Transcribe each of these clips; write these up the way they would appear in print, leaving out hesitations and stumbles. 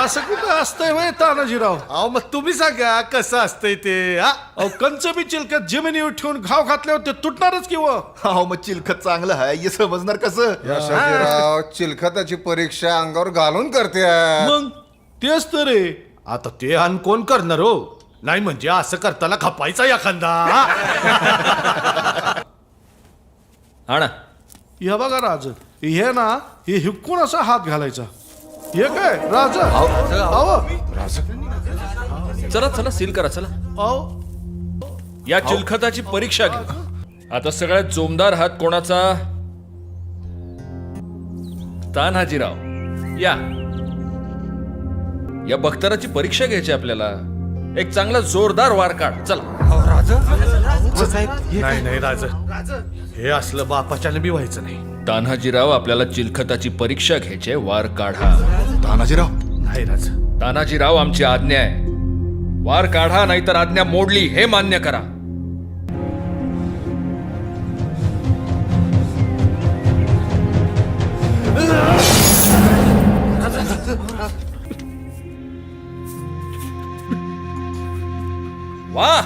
असं कुठं असतंय वय तानाजीराव? अहो मग तुम्ही सांगा कसं असतंय ते. अहो कंच बी चिलकत जमिनीवर ठेवून घाव घातल्यावर ते तुटणारच किंवा अहो मग चिलखत चांगलं आहे हे समजणार कसं? यशाजीराव चिलखताची परीक्षा अंगावर घालून करते. मग तेच तर रे. आता ते अन कोण करणार हो? नाही म्हणजे असं करताना खपायचा एखादा. आणा. हे बघा राज, हे ना हे हिकून असा हात घालायचा. हे काय राज? अहो चला चला सील करा चला. अहो या चिलखताची परीक्षा घ्या. आता सगळ्यात जोमदार हात कोणाचा? तान्हाजीराव या. या बख्तराची परीक्षा घ्यायची आपल्याला. एक चांगला जोरदार वार काढ चला. नाही नाही राज, हे असलं बापाच्याने बी व्हायचं नाही. तान्हाजीराव आपल्याला चिलखताची परीक्षा घ्यायची. वार काढा. तानाजीराव नाही राज. तानाजीराव आमची आज्ञा आहे. वार काढा नाहीतर आज्ञा मोडली हे मान्य करा. वा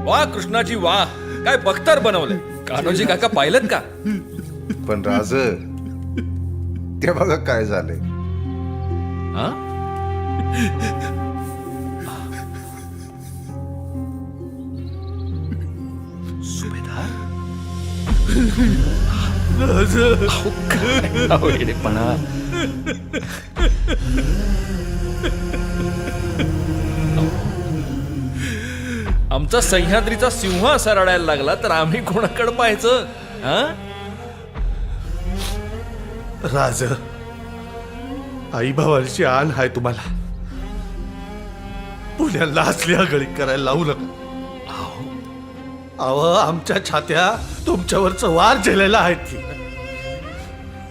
वा कृष्णाजी वा. काय बख्तर बनवलंय. कान्होजी काका पाहिलं का? पण राज ते बघा काय झालंय. हा? सुभेदार आमचा सह्याद्रीचा सिंह असा रडायला लागला तर आम्ही कोणाकडे पाहायचं? हा? राज, आई भावाची आण हाय तुम्हाला. पुण्याला असली आगळी करायला लावू नका. अहो आमच्या छात्या तुमच्यावरचं वार झेलायला आहेत की.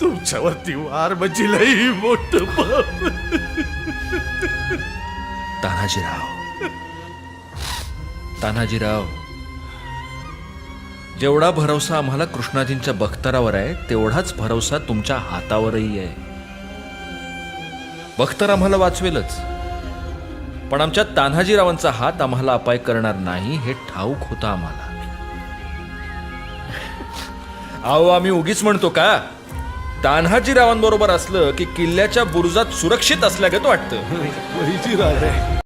तुमच्यावरती वार म्हणजे लई मोठं पाप. तान्हाजीराव जेवढा भरवसा आम्हाला कृष्णाजींच्या बख्तरावर आहे तेवढाच भरवसा तुमच्या हातावरही आहे. बख्तर आम्हाला वाचवेलच पण आमच्या तान्हाजीरावांचा हात आम्हाला अपाय करणार नाही हे ठाऊक होतं आम्हाला. अहो आम्ही उगीच म्हणतो का? तान्हाजीरावांबरोबर असलं की किल्ल्याच्या बुरुजात सुरक्षित असल्यागत वाटतं. वहीची राज आहे.